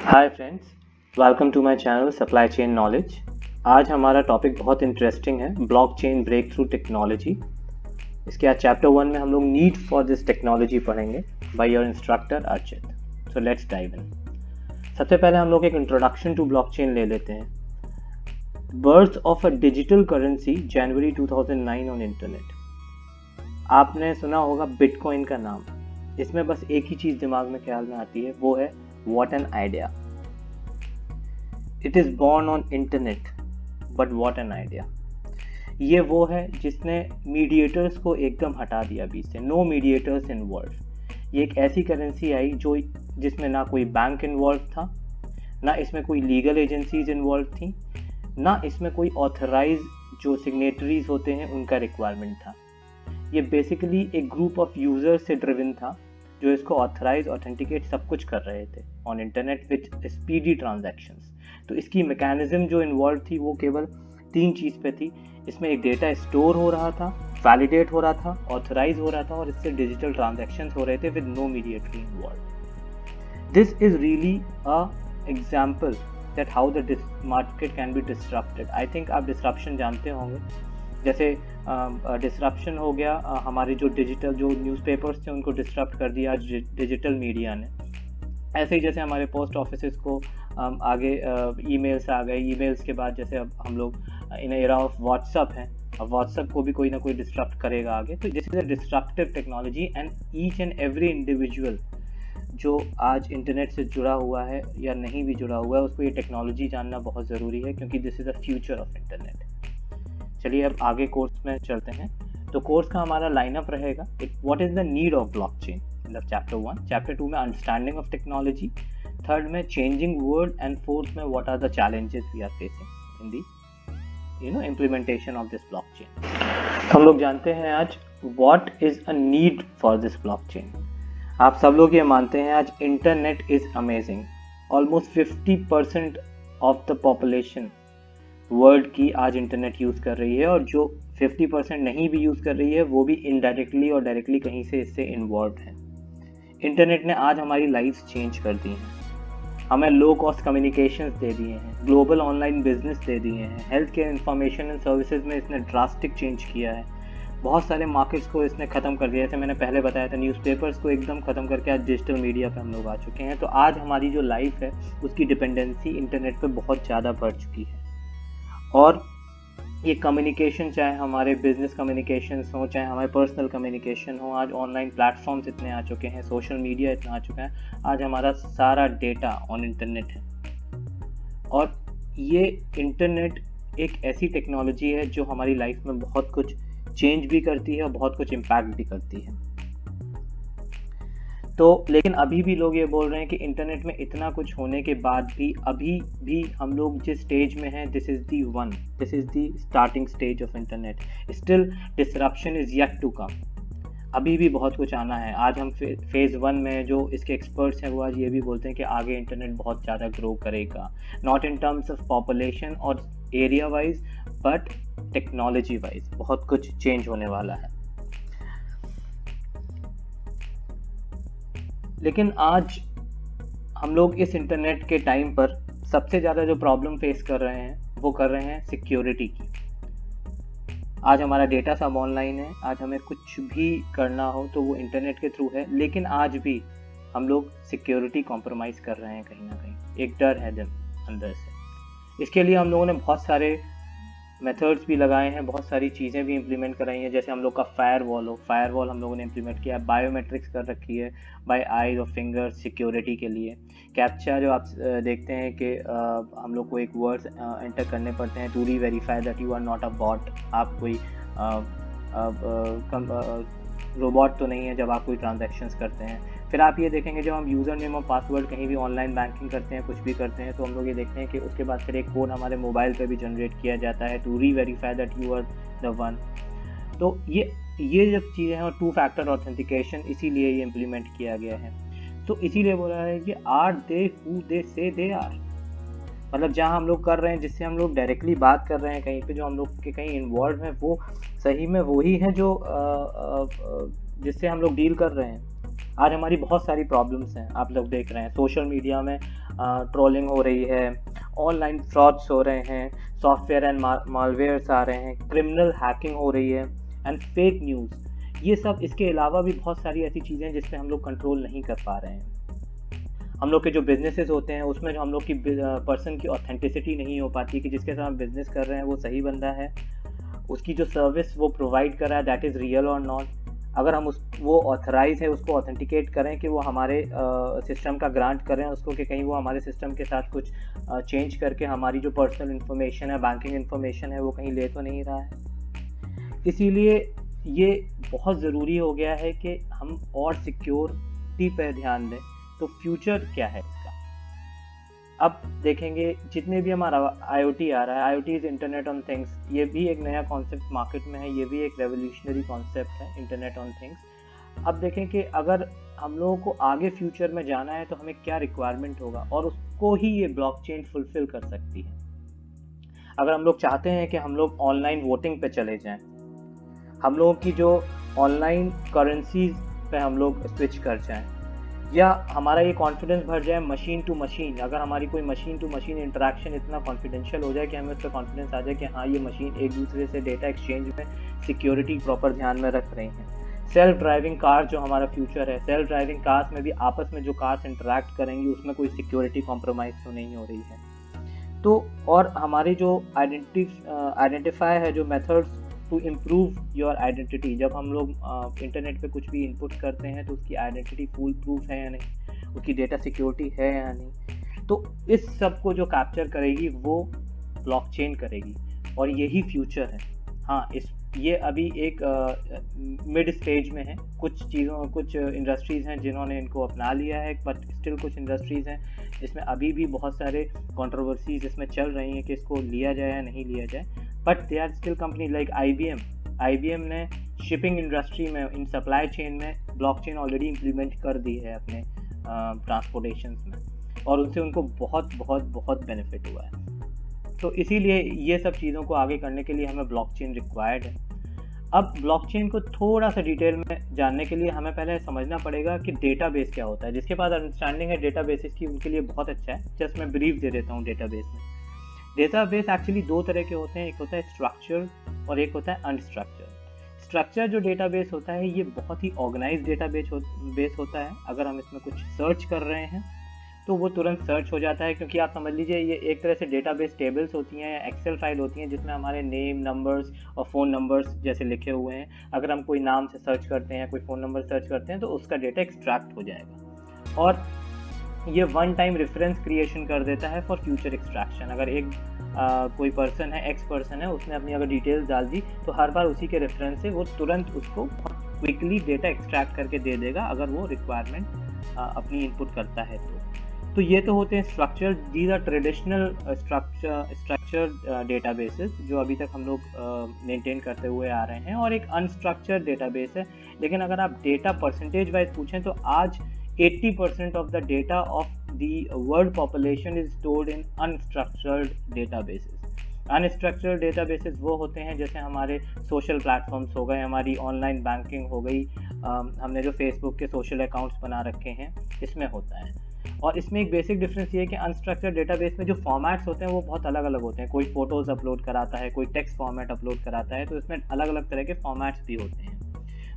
Hi friends, welcome to my channel supply chain knowledge. आज हमारा topic बहुत interesting है, ब्लॉकचेन ब्रेक थ्रू टेक्नोलॉजी। इसके आज चैप्टर 1 में हम लोग नीड फॉर दिस टेक्नोलॉजी पढ़ेंगे by your instructor Archit. So let's dive in. सबसे पहले हम लोग एक इंट्रोडक्शन टू ब्लॉकचेन ले लेते हैं। Birth of a digital currency January 2009 on internet. आपने सुना होगा बिटकॉइन का नाम। इसमें बस एक ही चीज दिमाग में ख्याल में आती है, वो है what an idea. It is born on internet but what an idea. ये वो है जिसने मीडिएटर्स को एकदम हटा दिया बीच से। No mediators involve. ये एक ऐसी करेंसी आई जिसमें ना कोई बैंक इन्वॉल्व था, ना इसमें कोई लीगल एजेंसीज इन्वॉल्व थी, ना इसमें कोई ऑथराइज जो सिग्नेटरीज होते हैं उनका रिक्वायरमेंट था। ये बेसिकली एक ग्रुप ऑफ यूजर्स से ड्रिवन था जो इसको ऑथराइज ऑथेंटिकेट सब कुछ कर रहे थे on internet with speedy transactions. तो इसकी मैकेनिज्म जो इन्वॉल्व थी वो केवल 3 चीज़ पे थी। इसमें एक डेटा स्टोर हो रहा था, वैलिडेट हो रहा था, ऑथराइज हो रहा था और इससे डिजिटल ट्रांजैक्शंस हो रहे थे with no mediator involve. This is really a example that how the market can be disrupted. I think आप डिसरप्शन जानते होंगे। जैसे डिसरप्शन हो गया, हमारे जो डिजिटल जो न्यूज़पेपर्स थे उनको डिसरप्ट कर दिया डिजिटल मीडिया ने। ऐसे ही जैसे हमारे पोस्ट ऑफिसेस को आगे ईमेल्स आ गए। ईमेल्स के बाद जैसे अब हम लोग इन एरा ऑफ व्हाट्सअप हैं, अब व्हाट्सअप को भी कोई ना कोई डिसरप्ट करेगा आगे। तो this is a destructive technology and each and every individual जो आज इंटरनेट से जुड़ा हुआ है या नहीं भी जुड़ा हुआ है उसको ये टेक्नोलॉजी जानना बहुत ज़रूरी है, क्योंकि this is the future of internet. चलिए अब आगे कोर्स में चलते हैं। तो कोर्स का हमारा लाइनअप रहेगा, what is the need of blockchain, मतलब चैप्टर 1। चैप्टर 2 में अंडरस्टैंडिंग ऑफ टेक्नोलॉजी, थर्ड में चेंजिंग वर्ल्ड एंड फोर्थ में what are the challenges we are facing in the implementation of this blockchain. हम लोग जानते हैं आज what is a need for this blockchain. आप सब लोग ये मानते हैं आज internet is amazing. Almost 50% of the population world की आज इंटरनेट यूज़ कर रही है, और जो 50% नहीं भी यूज़ कर रही है वो भी इनडायरेक्टली और डायरेक्टली कहीं से इससे इन्वॉल्व है। इंटरनेट ने आज हमारी लाइफ चेंज कर दी है। हमें लो कॉस्ट कम्युनिकेशंस दे दिए हैं, ग्लोबल ऑनलाइन बिजनेस दे दिए हैं, health care information and services में इसने ड्रास्टिक चेंज किया है। बहुत सारे मार्केट्स को इसने ख़त्म कर दिया। जैसे मैंने पहले बताया था, न्यूज़पेपर्स को एकदम ख़त्म करके आज डिजिटल मीडिया पे हम लोग आ चुके हैं। तो आज हमारी जो लाइफ है उसकी डिपेंडेंसी इंटरनेट पे बहुत ज़्यादा बढ़ चुकी है। और ये कम्युनिकेशन, चाहे हमारे बिजनेस कम्युनिकेशन हो, चाहे हमारे पर्सनल कम्युनिकेशन हो, आज ऑनलाइन प्लेटफॉर्म्स इतने आ चुके हैं, सोशल मीडिया इतना आ चुका है, आज हमारा सारा डेटा ऑन इंटरनेट है। और ये इंटरनेट एक ऐसी टेक्नोलॉजी है जो हमारी लाइफ में बहुत कुछ चेंज भी करती है और बहुत कुछ इम्पैक्ट भी करती है। तो लेकिन अभी भी लोग ये बोल रहे हैं कि इंटरनेट में इतना कुछ होने के बाद भी अभी भी हम लोग जिस स्टेज में हैं, this is the starting stage of internet. Still disruption is yet to come. अभी भी बहुत कुछ आना है। आज हम फेज़ 1 में जो इसके एक्सपर्ट्स हैं वो आज ये भी बोलते हैं कि आगे इंटरनेट बहुत ज़्यादा ग्रो करेगा, not in terms of population और area wise but technology wise बहुत कुछ चेंज होने वाला है। लेकिन आज हम लोग इस इंटरनेट के टाइम पर सबसे ज़्यादा जो प्रॉब्लम फेस कर रहे हैं वो कर रहे हैं सिक्योरिटी की। आज हमारा डेटा सब ऑनलाइन है, आज हमें कुछ भी करना हो तो वो इंटरनेट के थ्रू है, लेकिन आज भी हम लोग सिक्योरिटी कॉम्प्रोमाइज़ कर रहे हैं कहीं ना कहीं। एक डर है अंदर से। इसके लिए हम लोगों ने बहुत सारे मेथड्स भी लगाए हैं, बहुत सारी चीज़ें भी इम्प्लीमेंट कराई हैं। जैसे हम लोग का फायरवॉल हम लोगों ने इम्प्लीमेंट किया है, बायोमेट्रिक्स कर रखी है, बाय आईज और फिंगर सिक्योरिटी के लिए। कैप्चा जो आप देखते हैं कि हम लोग को एक वर्ड्स एंटर करने पड़ते हैं to verify that you are not a bot. आप कोई रोबोट तो नहीं है जब आप कोई ट्रांजैक्शंस करते हैं। फिर आप ये देखेंगे जब हम यूज़र नेम और पासवर्ड कहीं भी ऑनलाइन बैंकिंग करते हैं, कुछ भी करते हैं, तो हम लोग ये देखते हैं कि उसके बाद फिर एक कोड हमारे मोबाइल पे भी जनरेट किया जाता है to verify that you are the one. तो ये जब चीज़ें हैं, और 2 फैक्टर ऑथेंटिकेशन, इसीलिए ये इम्प्लीमेंट किया गया है। तो इसीलिए बोला है कि आर दे हु दे से दे आर, मतलब जहाँ हम लोग कर रहे हैं, जिससे हम लोग डायरेक्टली बात कर रहे हैं कहीं पे, जो हम लोग के कहीं इन्वॉल्व हैं, वो सही में वही है जो जिससे हम लोग डील कर रहे हैं। आज हमारी बहुत सारी प्रॉब्लम्स हैं, आप लोग देख रहे हैं सोशल मीडिया में ट्रोलिंग हो रही है, ऑनलाइन फ्रॉड्स हो रहे हैं, सॉफ्टवेयर एंड मालवेयर्स आ रहे हैं, क्रिमिनल हैकिंग हो रही है एंड फेक न्यूज़। ये सब, इसके अलावा भी बहुत सारी ऐसी चीज़ें हैं जिसपे हम लोग कंट्रोल नहीं कर पा रहे हैं। हम लोग के जो बिजनेसेस होते हैं उसमें जो हम लोग की पर्सन की ऑथेंटिसिटी नहीं हो पाती कि जिसके साथ हम बिजनेस कर रहे हैं वो सही बंदा है, उसकी जो सर्विस वो प्रोवाइड कर रहा है दैट इज़ रियल और नॉट। अगर हम उस वो ऑथराइज है उसको ऑथेंटिकेट करें कि वो हमारे सिस्टम का ग्रांट करें उसको कि कहीं वो हमारे सिस्टम के साथ कुछ चेंज करके हमारी जो पर्सनल इन्फॉर्मेशन है, बैंकिंग इन्फॉर्मेशन है, वो कहीं ले तो नहीं रहा है। इसीलिए ये बहुत ज़रूरी हो गया है कि हम और सिक्योरिटी पर ध्यान दें। तो फ्यूचर क्या है इसका, अब देखेंगे जितने भी हमारा IoT आ रहा है, IoT is internet on things, ये भी एक नया कॉन्सेप्ट मार्केट में है, ये भी एक रेवोल्यूशनरी कॉन्सेप्ट है, इंटरनेट ऑन थिंग्स। अब देखें कि अगर हम लोगों को आगे फ्यूचर में जाना है तो हमें क्या रिक्वायरमेंट होगा, और उसको ही ये ब्लॉकचेन फुलफिल कर सकती है। अगर हम लोग चाहते हैं कि हम लोग ऑनलाइन वोटिंग पे चले जाएं, हम लोगों की जो ऑनलाइन करेंसीज पे हम लोग स्विच कर जाएं, या हमारा ये कॉन्फिडेंस भर जाए मशीन टू मशीन, अगर हमारी कोई मशीन टू मशीन इंटरेक्शन इतना कॉन्फिडेंशियल हो जाए कि हमें उस पर कॉन्फिडेंस आ जाए कि हाँ ये मशीन एक दूसरे से डेटा एक्सचेंज में सिक्योरिटी प्रॉपर ध्यान में रख रही हैं। सेल्फ ड्राइविंग कार जो हमारा फ्यूचर है, सेल्फ ड्राइविंग कार्स में भी आपस में जो कार्स इंटरेक्ट करेंगी उसमें कोई सिक्योरिटी कॉम्प्रोमाइज़ तो नहीं हो रही है। तो और हमारी जो आइडेंटिफाई है, जो methods to improve your identity, जब हम लोग इंटरनेट पे कुछ भी इनपुट करते हैं तो उसकी आइडेंटिटी फुल प्रूफ है या नहीं, उसकी डेटा सिक्योरिटी है या नहीं, तो इस सब को जो कैप्चर करेगी वो ब्लॉकचेन करेगी, और यही फ्यूचर है। हाँ, ये अभी एक मिड स्टेज में है, कुछ इंडस्ट्रीज़ हैं जिन्होंने इनको अपना लिया है, बट स्टिल कुछ इंडस्ट्रीज़ हैं इसमें अभी भी बहुत सारे कंट्रोवर्सीज इसमें चल रही हैं कि इसको लिया जाए या नहीं लिया जाए। But they are still company like IBM ने शिपिंग इंडस्ट्री में, इन सप्लाई चेन में ब्लॉकचेन ऑलरेडी इम्प्लीमेंट कर दी है अपने ट्रांसपोर्टेशन में, और उनसे उनको बहुत बहुत बहुत बेनिफिट हुआ है। तो इसीलिए ये सब चीज़ों को आगे करने के लिए हमें ब्लॉकचेन रिक्वायर्ड है। अब ब्लॉकचेन को थोड़ा सा डिटेल में जानने के लिए हमें पहले समझना पड़ेगा कि डेटाबेस क्या होता है। जिसके पास अंडरस्टैंडिंग है डेटाबेसेस की उनके लिए बहुत अच्छा है। जस्ट मैं ब्रीफ दे देता हूँ डेटाबेस में। डेटाबेस एक्चुअली दो तरह के होते हैं, एक होता है स्ट्रक्चर्ड और एक होता है अनस्ट्रक्चर्ड। स्ट्रक्चर जो डेटाबेस होता है ये बहुत ही ऑर्गेनाइज डेटाबेस होता है। अगर हम इसमें कुछ सर्च कर रहे हैं तो वो तुरंत सर्च हो जाता है, क्योंकि आप समझ लीजिए ये एक तरह से डेटाबेस टेबल्स होती हैं या एक्सेल फाइल होती हैं जिसमें हमारे नेम, नंबर्स और फ़ोन नंबर्स जैसे लिखे हुए हैं। अगर हम कोई नाम से सर्च करते हैं, कोई फ़ोन नंबर सर्च करते हैं तो उसका डेटा एक्सट्रैक्ट हो जाएगा, और ये वन टाइम रेफरेंस क्रिएशन कर देता है फॉर फ्यूचर एक्सट्रैक्शन। अगर एक कोई पर्सन है, एक्स पर्सन है, उसने अपनी अगर डिटेल्स डाल दी तो हर बार उसी के रेफरेंस से वो तुरंत उसको क्विकली डेटा एक्सट्रैक्ट करके दे देगा अगर वो रिक्वायरमेंट अपनी इनपुट करता है तो ये तो होते हैं structure. These are traditional structure databases जो अभी तक हम लोग मेंटेन करते हुए आ रहे हैं, और एक अनस्ट्रक्चर्ड डेटाबेस है। लेकिन अगर आप डेटा परसेंटेज वाइज पूछें तो आज 80% of the data of the world population is stored in unstructured databases. Unstructured databases वो होते हैं जैसे हमारे सोशल प्लेटफॉर्म्स हो गए, हमारी ऑनलाइन बैंकिंग हो गई, हमने जो फेसबुक के सोशल अकाउंट्स बना रखे हैं, इसमें होता है। और इसमें एक बेसिक डिफरेंस ये है कि अनस्ट्रक्चर्ड डेटाबेस में जो फॉर्मेट्स होते हैं वो बहुत अलग अलग होते हैं। कोई फोटोज़ अपलोड कराता है, कोई टेक्स्ट फॉर्मेट अपलोड कराता है, तो इसमें अलग अलग तरह के फॉर्मेट्स भी होते हैं।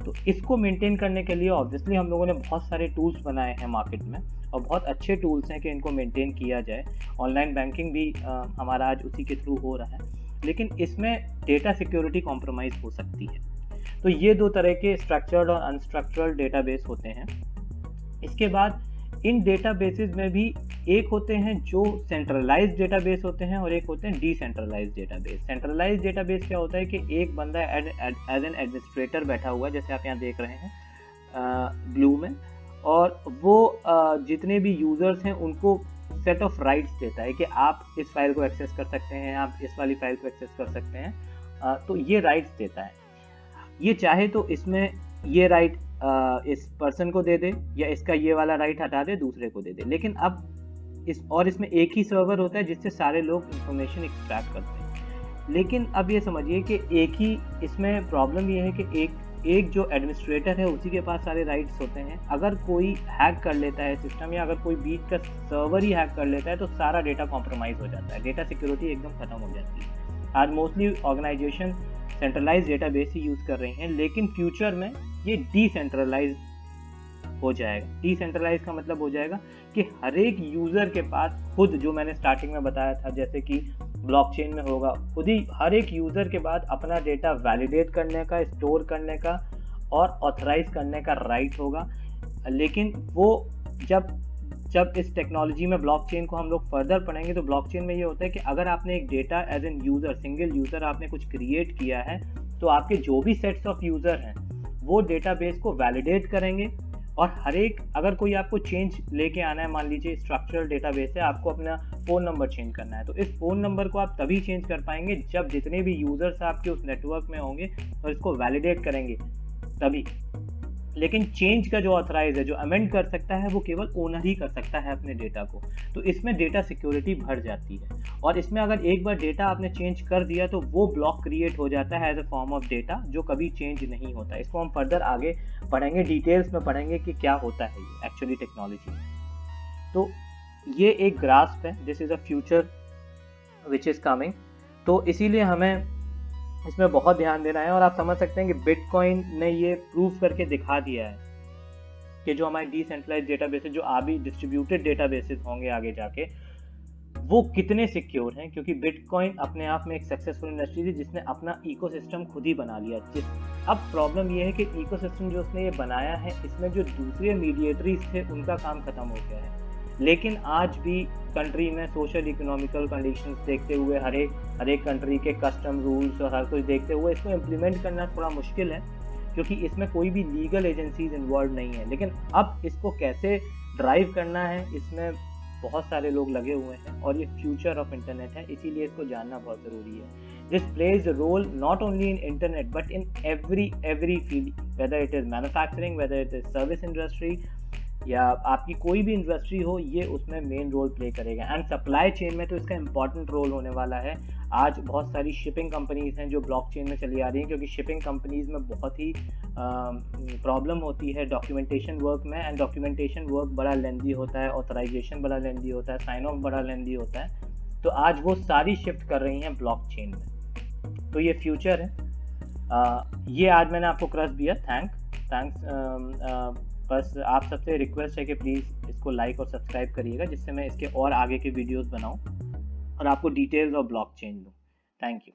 तो इसको मेंटेन करने के लिए ऑब्वियसली हम लोगों ने बहुत सारे टूल्स बनाए हैं मार्केट में, और बहुत अच्छे टूल्स हैं कि इनको मेंटेन किया जाए। ऑनलाइन बैंकिंग भी हमारा आज उसी के थ्रू हो रहा है, लेकिन इसमें डेटा सिक्योरिटी कॉम्प्रोमाइज़ हो सकती है। तो ये दो तरह के स्ट्रक्चर्ड और अनस्ट्रक्चर्ड डेटाबेस होते हैं। इसके बाद इन डेटाबेसेस में भी एक होते हैं जो सेंट्रलाइज्ड डेटाबेस होते हैं और एक होते हैं डिसेंट्रलाइज्ड डेटाबेस। सेंट्रलाइज्ड डेटाबेस क्या होता है कि एक बंदा एज एन एडमिनिस्ट्रेटर बैठा हुआ है, जैसे आप यहाँ देख रहे हैं ब्लू में, और वो जितने भी यूजर्स हैं उनको सेट ऑफ राइट्स देता है कि आप इस फाइल को एक्सेस कर सकते हैं, आप इस वाली फाइल को एक्सेस कर सकते हैं। तो ये राइट्स देता है। ये चाहे तो इसमें ये राइट इस पर्सन को दे दे, या इसका ये वाला राइट हटा दे दूसरे को दे दे। लेकिन अब इसमें एक ही सर्वर होता है जिससे सारे लोग इंफॉर्मेशन एक्सट्रैक्ट करते हैं। लेकिन अब ये समझिए कि एक ही इसमें प्रॉब्लम ये है कि एक एक जो एडमिनिस्ट्रेटर है उसी के पास सारे राइट्स होते हैं। अगर कोई हैक कर लेता है सिस्टम, या अगर कोई बीच का सर्वर ही हैक कर लेता है, तो सारा डेटा कॉम्प्रोमाइज हो जाता है, डेटा सिक्योरिटी एकदम खत्म हो जाती है। आज मोस्टली ऑर्गेनाइजेशन सेंट्रलाइज डेटाबेस ही यूज कर रही हैं, लेकिन फ्यूचर में ये डिसेंट्रलाइज हो जाएगा। डिसेंट्रलाइज का मतलब हो जाएगा कि हर एक यूजर के पास खुद, जो मैंने स्टार्टिंग में बताया था जैसे कि ब्लॉकचेन में होगा, खुद ही हर एक यूजर के बाद अपना डेटा वैलिडेट करने का, स्टोर करने का और ऑथराइज करने का राइट होगा। लेकिन वो जब इस टेक्नोलॉजी में ब्लॉकचेन को हम लोग फर्दर पढ़ेंगे, तो ब्लॉकचेन में ये होता है कि अगर आपने एक data as an user, single user आपने कुछ क्रिएट किया है, तो आपके जो भी सेट्स ऑफ यूजर हैं वो डेटाबेस को वैलिडेट करेंगे। और हर एक, अगर कोई आपको चेंज लेके आना है, मान लीजिए स्ट्रक्चरल डेटाबेस है, आपको अपना फ़ोन नंबर चेंज करना है, तो इस फ़ोन नंबर को आप तभी चेंज कर पाएंगे जब जितने भी यूज़र्स आपके उस नेटवर्क में होंगे और इसको वैलिडेट करेंगे तभी। लेकिन चेंज का जो ऑथराइज है, जो अमेंड कर सकता है, वो केवल ओनर ही कर सकता है अपने डेटा को। तो इसमें डेटा सिक्योरिटी बढ़ जाती है। और इसमें अगर एक बार डेटा आपने चेंज कर दिया तो वो ब्लॉक क्रिएट हो जाता है as a form of data, जो कभी चेंज नहीं होता। इसको हम फर्दर आगे पढ़ेंगे, डिटेल्स में पढ़ेंगे कि क्या होता है ये एक्चुअली टेक्नोलॉजी में। तो ये एक ग्रास्प है, this is a future which is coming. तो इसीलिए हमें इसमें बहुत ध्यान देना है। और आप समझ सकते हैं कि बिटकॉइन ने ये प्रूव करके दिखा दिया है कि जो हमारे डिसेंट्रलाइज्ड डेटाबेसेस, जो अभी डिस्ट्रीब्यूटेड डेटाबेसेस होंगे आगे जाके, वो कितने सिक्योर हैं। क्योंकि बिटकॉइन अपने आप में एक सक्सेसफुल इंडस्ट्री थी जिसने अपना इकोसिस्टम खुद ही बना लिया। अब प्रॉब्लम ये है कि इकोसिस्टम जो उसने ये बनाया है, इसमें जो दूसरे मीडिएटरीज थे उनका काम खत्म हो गया है। लेकिन आज भी कंट्री में सोशल इकोनॉमिकल कंडीशंस देखते हुए, हर एक कंट्री के कस्टम रूल्स और हर कुछ देखते हुए इसको इम्प्लीमेंट करना थोड़ा मुश्किल है, क्योंकि इसमें कोई भी लीगल एजेंसीज इन्वॉल्व नहीं है। लेकिन अब इसको कैसे ड्राइव करना है, इसमें बहुत सारे लोग लगे हुए हैं और ये फ्यूचर ऑफ इंटरनेट है, इसीलिए इसको जानना बहुत ज़रूरी है। This plays role not only in internet but in every field, whether it is manufacturing, whether it is service industry, या आपकी कोई भी इंडस्ट्री हो, ये उसमें मेन रोल प्ले करेगा। एंड सप्लाई चेन में तो इसका इंपॉर्टेंट रोल होने वाला है। आज बहुत सारी शिपिंग कंपनीज हैं जो ब्लॉकचेन में चली आ रही हैं, क्योंकि शिपिंग कंपनीज में बहुत ही प्रॉब्लम होती है डॉक्यूमेंटेशन वर्क में। एंड डॉक्यूमेंटेशन वर्क बड़ा लेंदी होता है, ऑथराइजेशन बड़ा लेंदी होता है, साइन ऑफ बड़ा लेंदी होता है। तो आज वो सारी शिफ्ट कर रही हैं ब्लॉकचेन में। तो ये फ्यूचर है। ये आज मैंने आपको क्रश दिया, थैंक्स। बस आप सबसे रिक्वेस्ट है कि प्लीज़ इसको लाइक और सब्सक्राइब करिएगा, जिससे मैं इसके और आगे के वीडियोस बनाऊं और आपको डिटेल्स और ब्लॉकचेन दूं। Thank you.